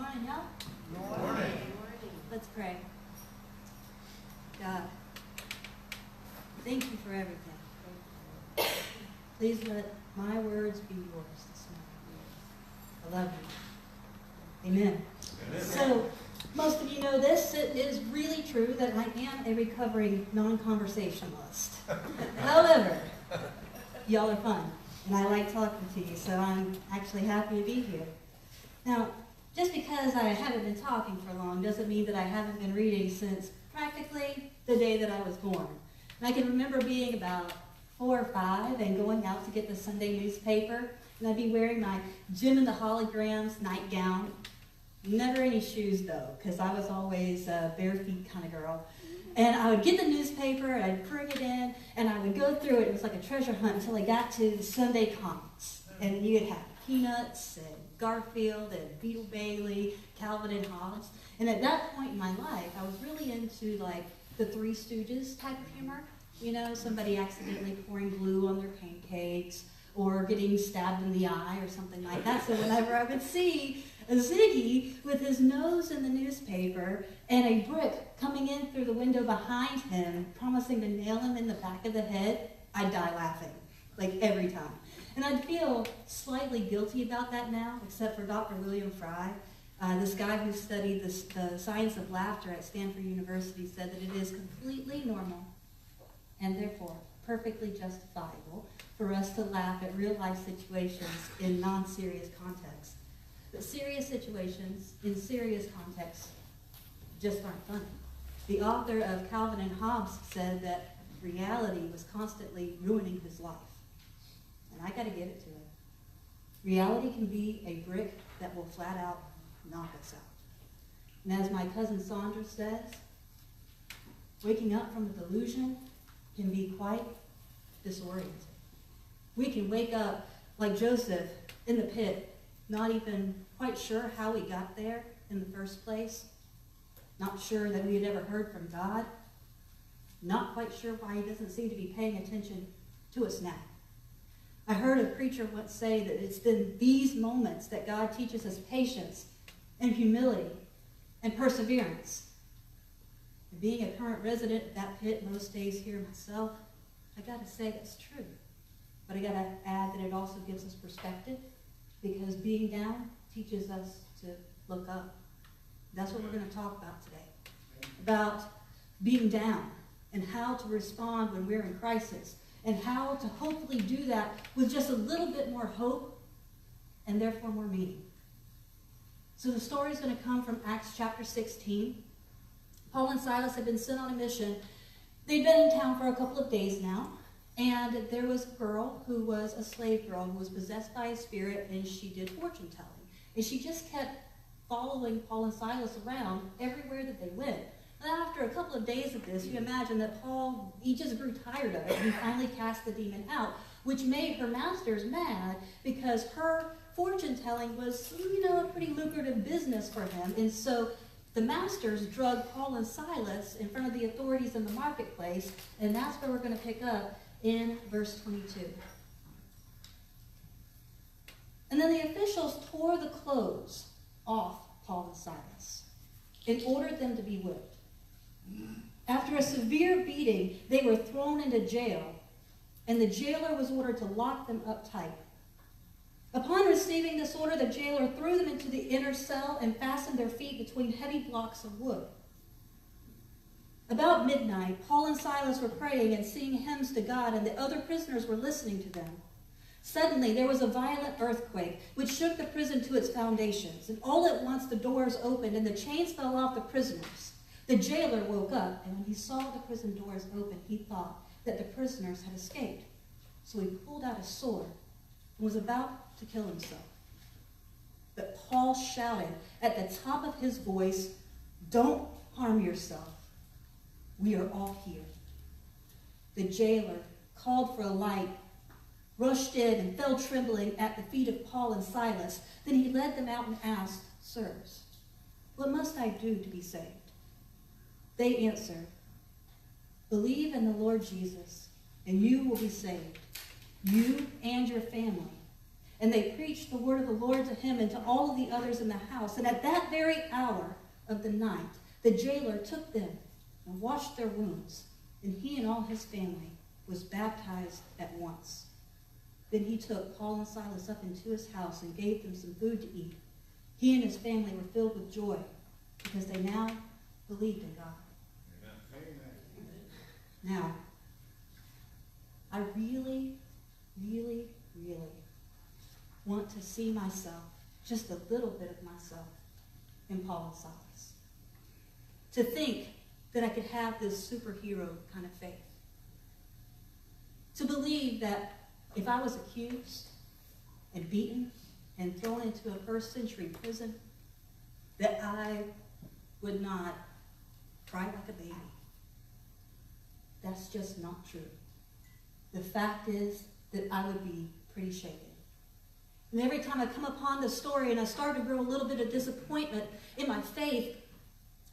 morning, y'all. Good morning. Let's pray. God, thank you for everything. Please let my words be yours this morning. I love you. Amen. Amen. So, most of you know this. It is really true that I am a recovering non-conversationalist. However, y'all are fun, and I like talking to you, so I'm actually happy to be here. Now, just because I haven't been talking for long doesn't mean that I haven't been reading since practically the day that I was born. And I can remember being about 4 or 5 and going out to get the Sunday newspaper, and I'd be wearing my Jim and the Holograms nightgown. Never any shoes, though, because I was always a bare feet kind of girl. And I would get the newspaper, and I'd bring it in, and I would go through it. It was like a treasure hunt until I got to the Sunday comics. And you'd have Peanuts and Garfield and Beetle Bailey, Calvin and Hobbes. And at that point in my life, I was really into like the Three Stooges type of humor. You know, somebody accidentally pouring glue on their pancakes or getting stabbed in the eye or something like that. So whenever I would see a Ziggy with his nose in the newspaper and a brick coming in through the window behind him, promising to nail him in the back of the head, I'd die laughing, like every time. And I'd feel slightly guilty about that now, except for Dr. William Fry. This guy who studied the science of laughter at Stanford University said that it is completely normal and therefore perfectly justifiable for us to laugh at real-life situations in non-serious contexts. But serious situations in serious contexts just aren't funny. The author of Calvin and Hobbes said that reality was constantly ruining his life. And I got to give it to him. Reality can be a brick that will flat out knock us out. And as my cousin Sandra says, waking up from a delusion can be quite disorienting. We can wake up like Joseph in the pit, not even quite sure how we got there in the first place, not sure that we had ever heard from God, not quite sure why he doesn't seem to be paying attention to us now. I heard a preacher once say that it's in these moments that God teaches us patience and humility and perseverance. And being a current resident of that pit most days here myself, I got to say that's true. But I got to add that it also gives us perspective, because being down teaches us to look up. That's what we're going to talk about today. About being down and how to respond when we're in crisis, and how to hopefully do that with just a little bit more hope and therefore more meaning. So the story is going to come from Acts chapter 16. Paul and Silas had been sent on a mission. They'd been in town for a couple of days now, and there was a girl who was a slave girl who was possessed by a spirit, and she did fortune telling. And she just kept following Paul and Silas around everywhere that they went. And after a couple of days of this, you imagine that Paul, he just grew tired of it, and he finally cast the demon out, which made her masters mad because her fortune telling was, a pretty lucrative business for him. And so the masters drugged Paul and Silas in front of the authorities in the marketplace, and that's where we're going to pick up in verse 22. And then the officials tore the clothes off Paul and Silas and ordered them to be whipped. After a severe beating, they were thrown into jail, and the jailer was ordered to lock them up tight. Upon receiving this order, the jailer threw them into the inner cell and fastened their feet between heavy blocks of wood. About midnight, Paul and Silas were praying and singing hymns to God, and the other prisoners were listening to them. Suddenly, there was a violent earthquake, which shook the prison to its foundations, and all at once the doors opened, and the chains fell off the prisoners. The jailer woke up, and when he saw the prison doors open, he thought that the prisoners had escaped. So he pulled out a sword and was about to kill himself. But Paul shouted at the top of his voice, "Don't harm yourself. We are all here." The jailer called for a light, rushed in, and fell trembling at the feet of Paul and Silas. Then he led them out and asked, "Sirs, what must I do to be saved?" They answered, "Believe in the Lord Jesus, and you will be saved, you and your family." And they preached the word of the Lord to him and to all of the others in the house. And at that very hour of the night, the jailer took them and washed their wounds. And he and all his family was baptized at once. Then he took Paul and Silas up into his house and gave them some food to eat. He and his family were filled with joy because they now believed in God. Amen. Now, I really, really, really want to see myself, just a little bit of myself, in Paul and Silas. To think that I could have this superhero kind of faith. To believe that if I was accused and beaten and thrown into a first century prison, that I would not cry like a baby. That's just not true. The fact is that I would be pretty shaken. And every time I come upon this story and I start to grow a little bit of disappointment in my faith,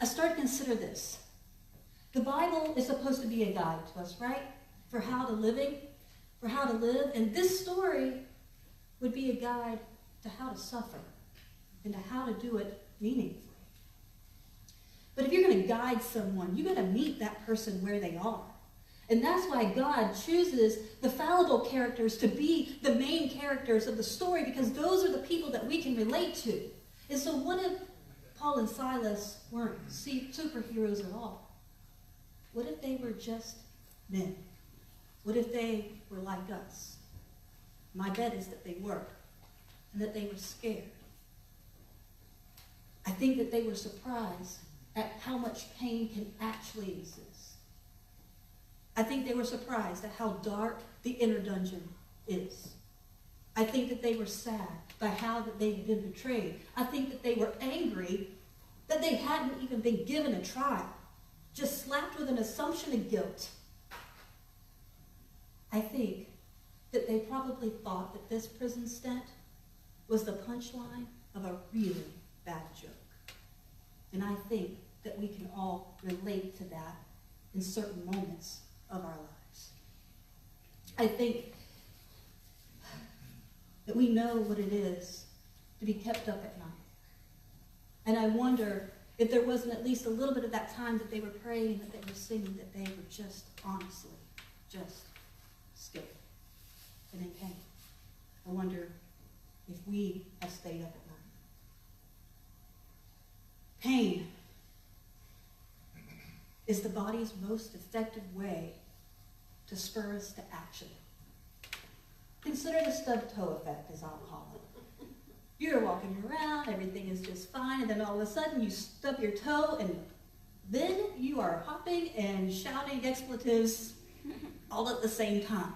I start to consider this. The Bible is supposed to be a guide to us, right? For how to live. And this story would be a guide to how to suffer and to how to do it meaningfully. But if you're going to guide someone, you've got to meet that person where they are. And that's why God chooses the fallible characters to be the main characters of the story, because those are the people that we can relate to. And so what if Paul and Silas weren't superheroes at all? What if they were just men? What if they were like us? My bet is that they were, and that they were scared. I think that they were surprised at how much pain can actually exist. I think they were surprised at how dark the inner dungeon is. I think that they were sad by how that they had been betrayed. I think that they were angry that they hadn't even been given a trial, just slapped with an assumption of guilt. I think that they probably thought that this prison stint was the punchline of a really bad joke. And I think that we can all relate to that in certain moments of our lives. I think that we know what it is to be kept up at night. And I wonder if there wasn't at least a little bit of that time that they were praying, that they were singing, that they were just honestly, just scared and in pain. I wonder if we have stayed up at night. Pain is the body's most effective way to spur us to action. Consider the stubbed toe effect, as I'll call it. You're walking around, everything is just fine, and then all of a sudden you stub your toe, and then you are hopping and shouting expletives all at the same time.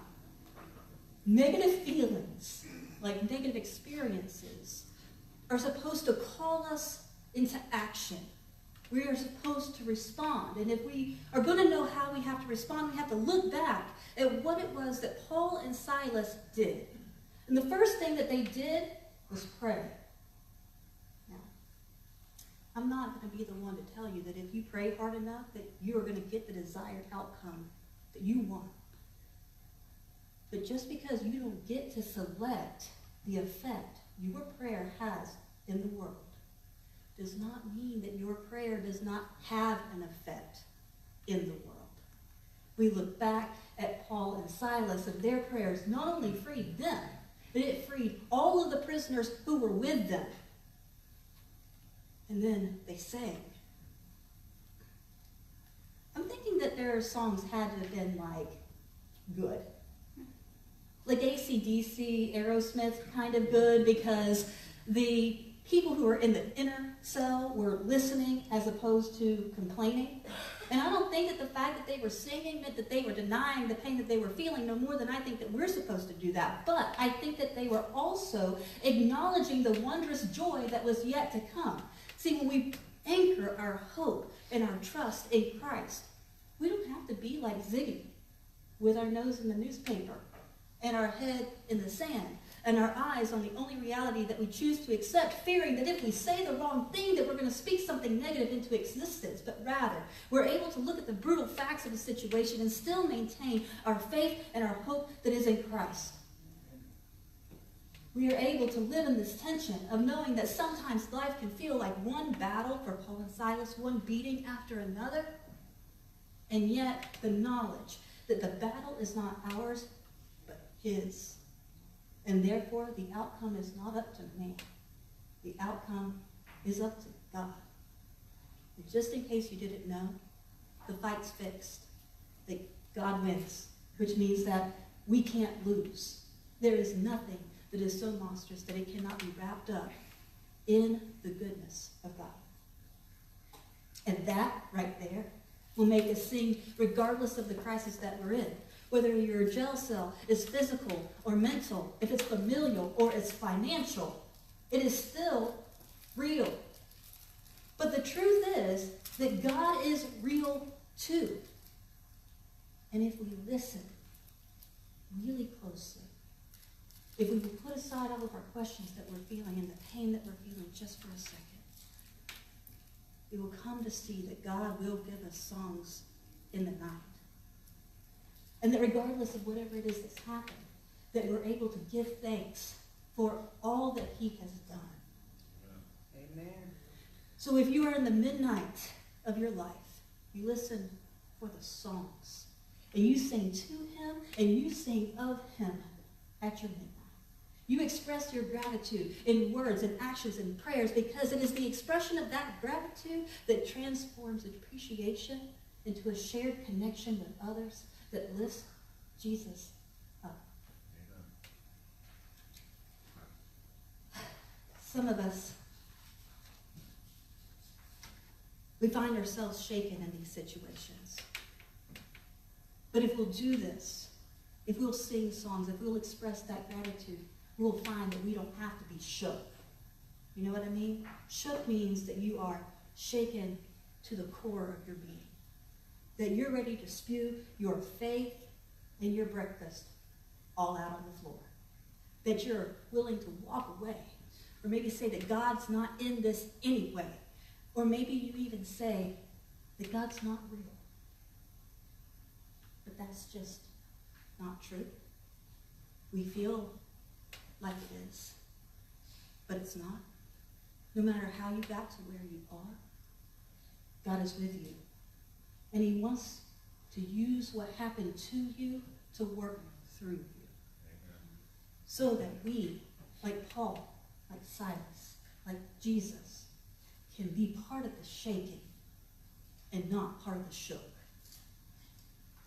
Negative feelings, like negative experiences, are supposed to call us into action. We are supposed to respond. And if we are going to know how we have to respond, we have to look back at what it was that Paul and Silas did. And the first thing that they did was pray. Now, I'm not going to be the one to tell you that if you pray hard enough that you are going to get the desired outcome that you want. But just because you don't get to select the effect your prayer has in the world does not mean that your prayer does not have an effect in the world. We look back at Paul and Silas, and their prayers not only freed them, but it freed all of the prisoners who were with them. And then they sang. I'm thinking that their songs had to have been good. Like AC/DC, Aerosmith kind of good, because the people who were in the inner cell were listening as opposed to complaining. And I don't think that the fact that they were singing meant that they were denying the pain that they were feeling, no more than I think that we're supposed to do that. But I think that they were also acknowledging the wondrous joy that was yet to come. See, when we anchor our hope and our trust in Christ, we don't have to be like Ziggy with our nose in the newspaper and our head in the sand and our eyes on the only reality that we choose to accept, fearing that if we say the wrong thing that we're going to speak something negative into existence. But rather, we're able to look at the brutal facts of the situation and still maintain our faith and our hope that is in Christ. we are able to live in this tension of knowing that sometimes life can feel like one battle for Paul and Silas, one beating after another, and yet the knowledge that the battle is not ours, but his. And therefore, the outcome is not up to man. The outcome is up to God. And just in case you didn't know, the fight's fixed. That God wins, which means that we can't lose. There is nothing that is so monstrous that it cannot be wrapped up in the goodness of God. And that right there will make us sing regardless of the crisis that we're in. Whether your jail cell is physical or mental, if it's familial or it's financial, it is still real. But the truth is that God is real too. And if we listen really closely, if we will put aside all of our questions that we're feeling and the pain that we're feeling just for a second, we will come to see that God will give us songs in the night. And that regardless of whatever it is that's happened, that we're able to give thanks for all that he has done. Amen. So if you are in the midnight of your life, you listen for the songs. And you sing to him, and you sing of him at your midnight. You express your gratitude in words and actions and prayers, because it is the expression of that gratitude that transforms appreciation into a shared connection with others that lifts Jesus up. Amen. Some of us, we find ourselves shaken in these situations. But if we'll do this, if we'll sing songs, if we'll express that gratitude, we'll find that we don't have to be shook. You know what I mean? Shook means that you are shaken to the core of your being. That you're ready to spew your faith and your breakfast all out on the floor. That you're willing to walk away. Or maybe say that God's not in this anyway. Or maybe you even say that God's not real. But that's just not true. We feel like it is, but it's not. No matter how you got to where you are, God is with you. And he wants to use what happened to you to work through you. Amen. So that we, like Paul, like Silas, like Jesus, can be part of the shaking and not part of the shook.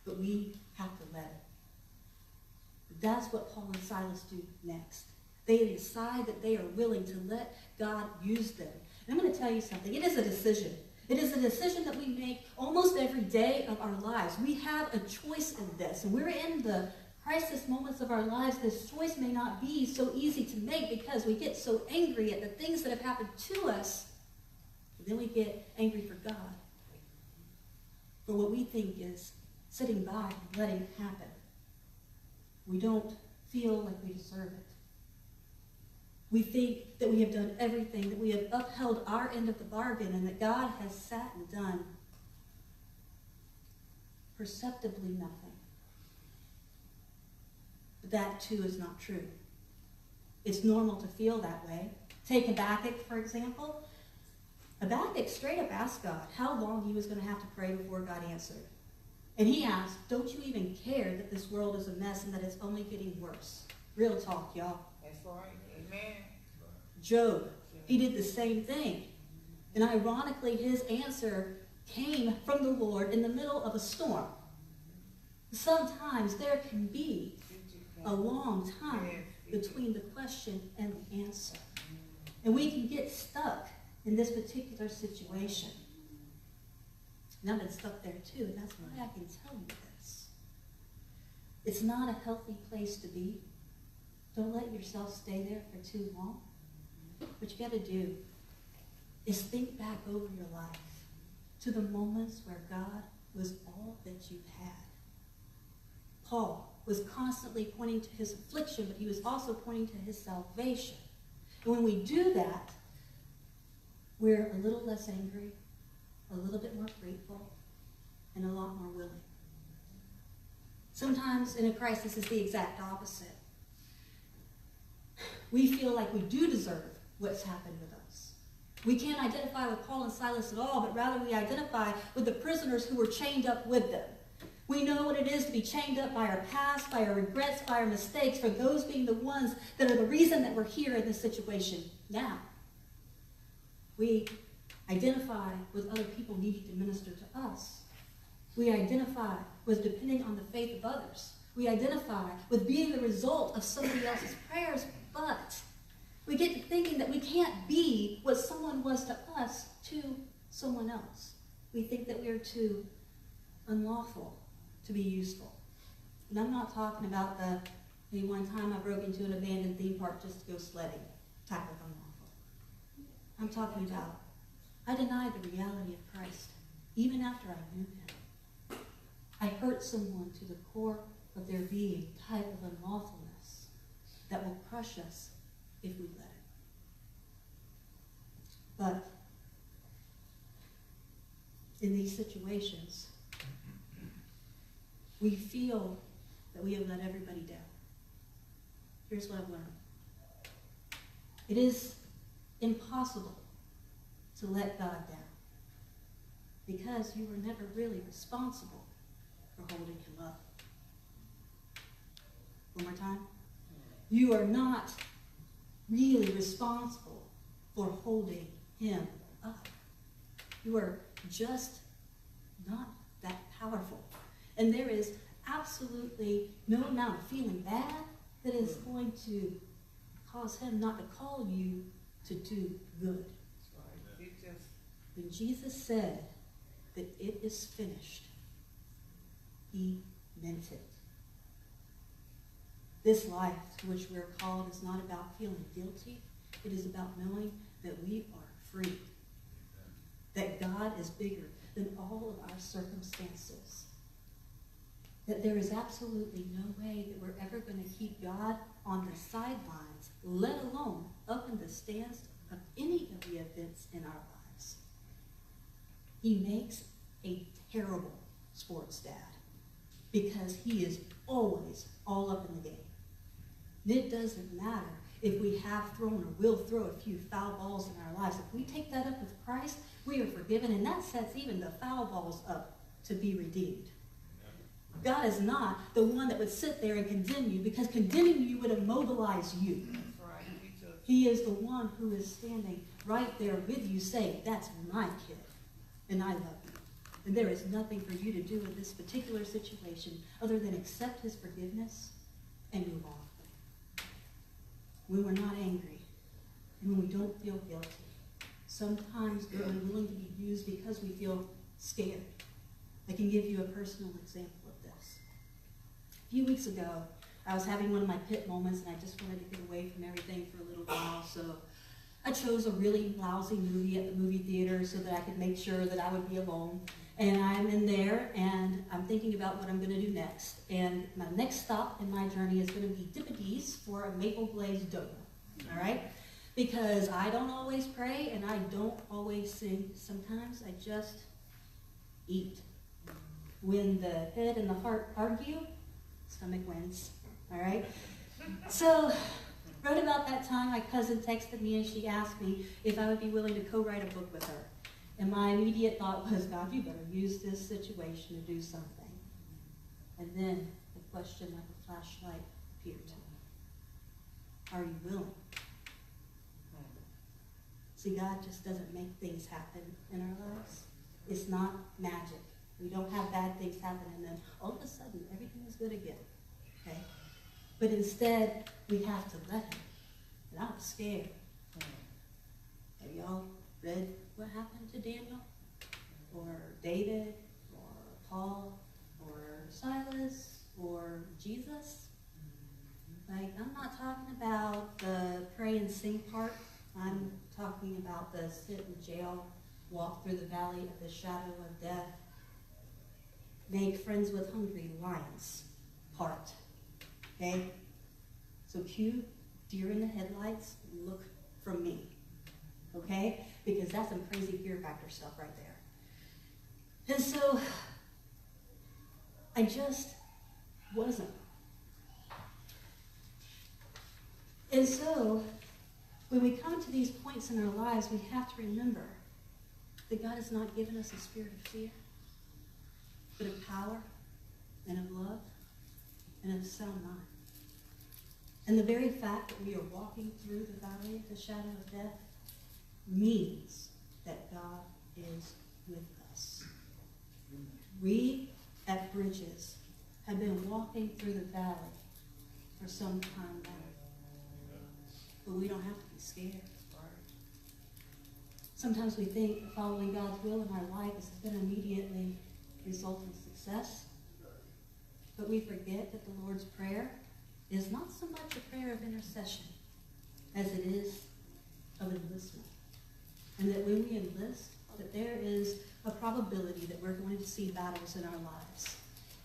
But we have to let it. That's what Paul and Silas do next. They decide that they are willing to let God use them. And I'm going to tell you something. It is a decision. It is a decision that we make almost every day of our lives. We have a choice in this. And we're in the crisis moments of our lives. This choice may not be so easy to make because we get so angry at the things that have happened to us. And then we get angry for God. For what we think is sitting by and letting it happen. We don't feel like we deserve it. We think that we have done everything, that we have upheld our end of the bargain, and that God has sat and done perceptibly nothing. But that too is not true. It's normal to feel that way. Take Habakkuk, for example. Habakkuk straight up asked God how long he was going to have to pray before God answered. And he asked, don't you even care that this world is a mess and that it's only getting worse? Real talk, y'all. That's right. Amen. Job, he did the same thing. And ironically, his answer came from the Lord in the middle of a storm. Sometimes there can be a long time between the question and the answer. And we can get stuck in this particular situation. And I've been stuck there too, and that's why I can tell you this. It's not a healthy place to be. Don't let yourself stay there for too long. What you got to do is think back over your life to the moments where God was all that you had. Paul was constantly pointing to his affliction, but he was also pointing to his salvation. And when we do that, we're a little less angry, a little bit more grateful, and a lot more willing. Sometimes in a crisis it's the exact opposite. We feel like we do deserve what's happened with us. We can't identify with Paul and Silas at all, but rather we identify with the prisoners who were chained up with them. We know what it is to be chained up by our past, by our regrets, by our mistakes, for those being the ones that are the reason that we're here in this situation now. We identify with other people needing to minister to us. We identify with depending on the faith of others. We identify with being the result of somebody else's prayers, but we get to thinking that we can't be what someone was to us to someone else. We think that we are too unlawful to be useful. And I'm not talking about the, hey, one time I broke into an abandoned theme park just to go sledding type of unlawful. I'm talking about I denied the reality of Christ even after I knew him. I hurt someone to the core of their being type of unlawfulness that will crush us if we let it. But in these situations, we feel that we have let everybody down. Here's what I've learned. It is impossible to let God down because you were never really responsible for holding him up. One more time. You are not really responsible for holding him up. You are just not that powerful. And there is absolutely no amount of feeling bad that is going to cause him not to call you to do good. When Jesus said that it is finished, he meant it. This life to which we are called is not about feeling guilty. It is about knowing that we are free. That God is bigger than all of our circumstances. That there is absolutely no way that we're ever going to keep God on the sidelines, let alone up in the stands of any of the events in our lives. He makes a terrible sports dad because he is always all up in the game. It doesn't matter if we have thrown or will throw a few foul balls in our lives. If we take that up with Christ, we are forgiven, and that sets even the foul balls up to be redeemed. God is not the one that would sit there and condemn you, because condemning you would immobilize you. He is the one who is standing right there with you saying, that's my kid, and I love you. And there is nothing for you to do in this particular situation other than accept his forgiveness and move on. When we're not angry, and when we don't feel guilty, sometimes we're unwilling to be used because we feel scared. I can give you a personal example of this. A few weeks ago, I was having one of my pit moments, and I just wanted to get away from everything for a little while, so I chose a really lousy movie at the movie theater so that I could make sure that I would be alone. And I'm in there, and I'm thinking about what I'm going to do next. And my next stop in my journey is going to be Dippity's for a maple glazed donut, all right? Because I don't always pray, and I don't always sing. Sometimes I just eat. When the head and the heart argue, stomach wins, all right? So right about that time, my cousin texted me, and she asked me if I would be willing to co-write a book with her. And my immediate thought was, God, you better use this situation to do something. And then the question like a flashlight appeared to me. Are you willing? See, God just doesn't make things happen in our lives. It's not magic. We don't have bad things happen and then all of a sudden everything is good again. Okay? But instead, we have to let him. And I was scared. Have y'all read what happened to Daniel? Or David? Or Paul? Or Silas? Or Jesus? Like, I'm not talking about the pray and sing part. I'm talking about the sit in jail, walk through the valley of the shadow of death, make friends with hungry lions part. Okay? So cue deer in the headlights, look from me. Okay? Because that's some crazy fear factor stuff right there. And so I just wasn't. And so, when we come to these points in our lives, we have to remember that God has not given us a spirit of fear, but of power and of love and of sound mind. And the very fact that we are walking through the valley of the shadow of death means that God is with us. We at Bridges have been walking through the valley for some time now. But we don't have to be scared. Sometimes we think that following God's will in our life is going to immediately result in success. But we forget that the Lord's Prayer is not so much a prayer of intercession as it is of enlistment. And that when we enlist, that there is a probability that we're going to see battles in our lives.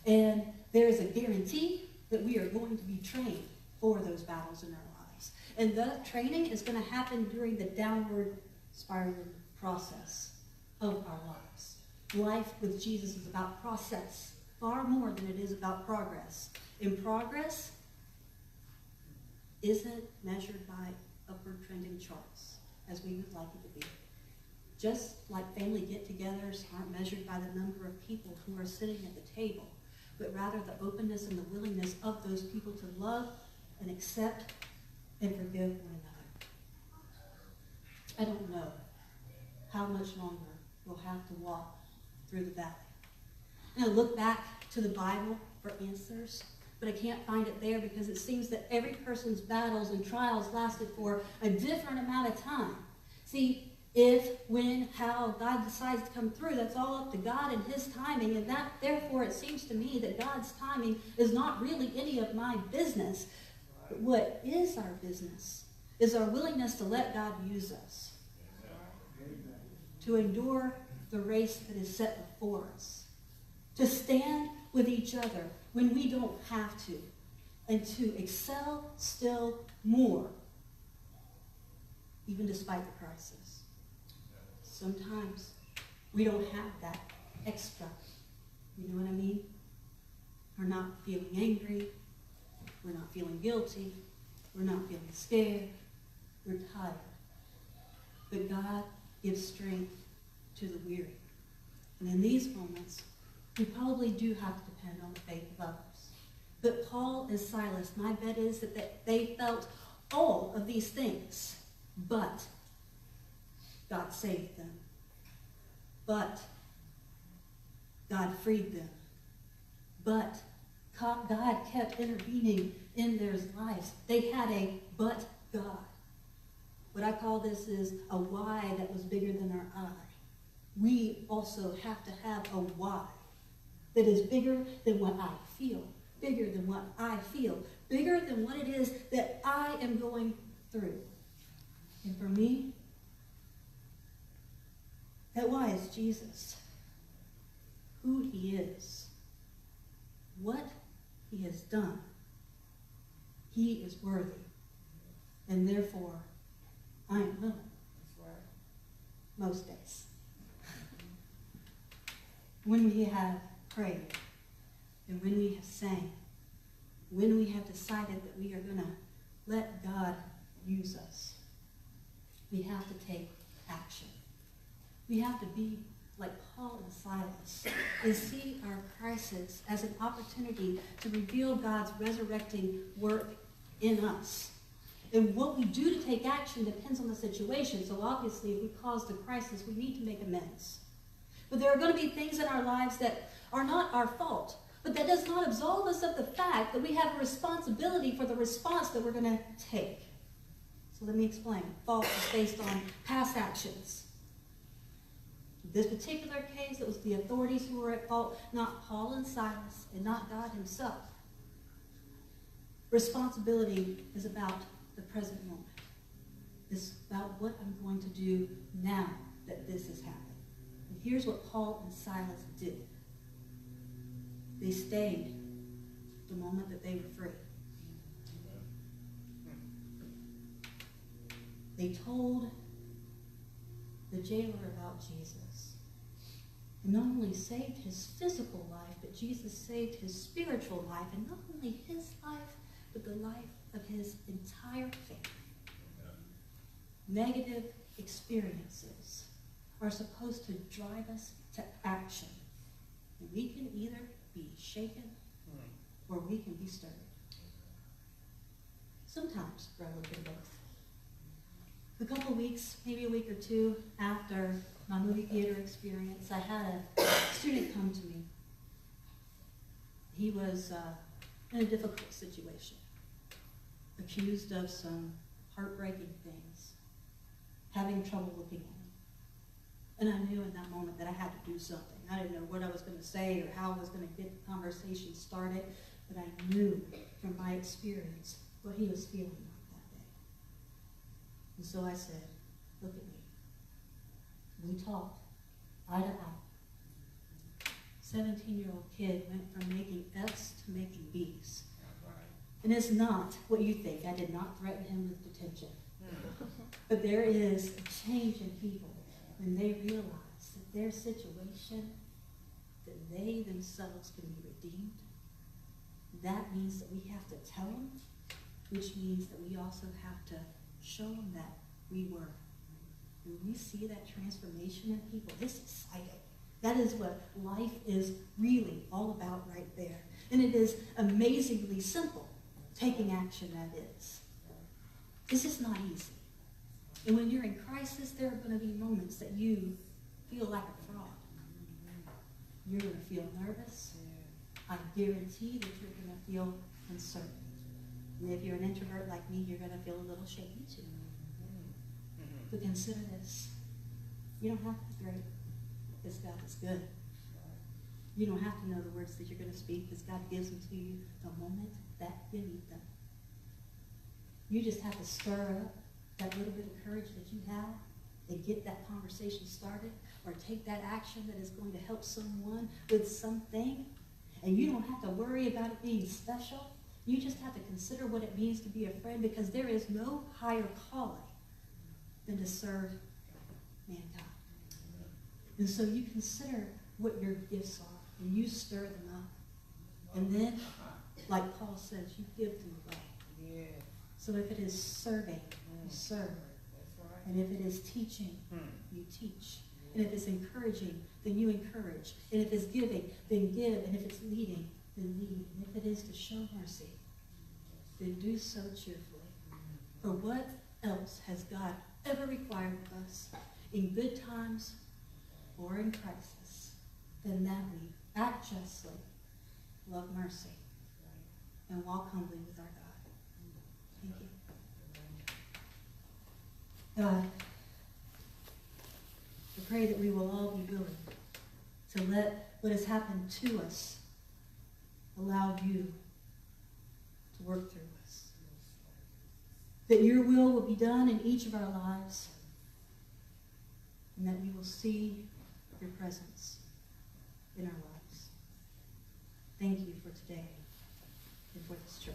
And there is a guarantee that we are going to be trained for those battles in our lives. And that training is going to happen during the downward spiraling process of our lives. Life with Jesus is about process far more than it is about progress. And progress isn't measured by upward trending charts as we would like it to be. Just like family get-togethers aren't measured by the number of people who are sitting at the table, but rather the openness and the willingness of those people to love and accept and forgive one another. I don't know how much longer we'll have to walk through the valley. And I look back to the Bible for answers, but I can't find it there because it seems that every person's battles and trials lasted for a different amount of time. See, if, when, how God decides to come through, that's all up to God and his timing, and that, therefore, it seems to me that God's timing is not really any of my business. But what is our business is our willingness to let God use us, to endure the race that is set before us, to stand with each other when we don't have to, and to excel still more, even despite the crisis. Sometimes we don't have that extra. You know what I mean? We're not feeling angry. We're not feeling guilty. We're not feeling scared. We're tired. But God gives strength to the weary. And in these moments, we probably do have to depend on the faith of others. But Paul and Silas, my bet is that they felt all of these things, but God saved them. But God freed them. But God kept intervening in their lives. They had a but God. What I call this is a why that was bigger than our I. We also have to have a why that is bigger than what I feel, bigger than what I feel, bigger than what it is that I am going through. And for me, that why is Jesus, who he is, what he has done. He is worthy, and therefore I am willing. That's right. Most days. When we have prayed, and when we have sang, when we have decided that we are going to let God use us, we have to take action. We have to be like Paul and Silas and see our crisis as an opportunity to reveal God's resurrecting work in us. And what we do to take action depends on the situation. So obviously, if we caused a crisis, we need to make amends. But there are going to be things in our lives that are not our fault. But that does not absolve us of the fact that we have a responsibility for the response that we're going to take. So let me explain. Fault is based on past actions. In this particular case, it was the authorities who were at fault, not Paul and Silas, and not God himself. Responsibility is about the present moment. It's about what I'm going to do now that this has happened. And here's what Paul and Silas did. They stayed the moment that they were free. They told the jailer about Jesus. And not only saved his physical life, but Jesus saved his spiritual life. And not only his life, but the life of his entire faith. Negative experiences are supposed to drive us to action. And we can either be shaken or we can be stirred. Sometimes we're a little bit of both. A couple weeks, maybe a week or two after my movie theater experience, I had a student come to me. He was in a difficult situation, accused of some heartbreaking things, having trouble looking at me. And I knew in that moment that I had to do something. I didn't know what I was going to say or how I was going to get the conversation started, but I knew from my experience what he was feeling like that day. And so I said, look at me. We talked eye to eye. 17-year-old kid went from making F's to making B's. And it's not what you think. I did not threaten him with detention. But there is a change in people when they realize that their situation, that they themselves can be redeemed. That means that we have to tell them, which means that we also have to show them that we were. When we see that transformation in people, it's exciting. That is what life is really all about right there. And it is amazingly simple, taking action that is. This is not easy. And when you're in crisis, there are going to be moments that you feel like a fraud. You're going to feel nervous. I guarantee that you're going to feel uncertain. And if you're an introvert like me, you're going to feel a little shaky too. But consider this. You don't have to be great because God is good. You don't have to know the words that you're going to speak because God gives them to you the moment that you need them. You just have to stir up that little bit of courage that you have and get that conversation started or take that action that is going to help someone with something. And you don't have to worry about it being special. You just have to consider what it means to be a friend because there is no higher calling than to serve mankind. And so you consider what your gifts are and you stir them up. And then, like Paul says, you give them away. So if it is serving, you serve. And if it is teaching, you teach. And if it's encouraging, then you encourage. And if it's giving, then give. And if it's leading, then lead. And if it is to show mercy, then do so cheerfully. For what else has God ever required of us in good times or in crisis than that we act justly, love mercy, and walk humbly with our God? Thank you. God, I pray that we will all be willing to let what has happened to us allow you to work through us. That your will be done in each of our lives, and that we will see your presence in our lives. Thank you for today and for this church.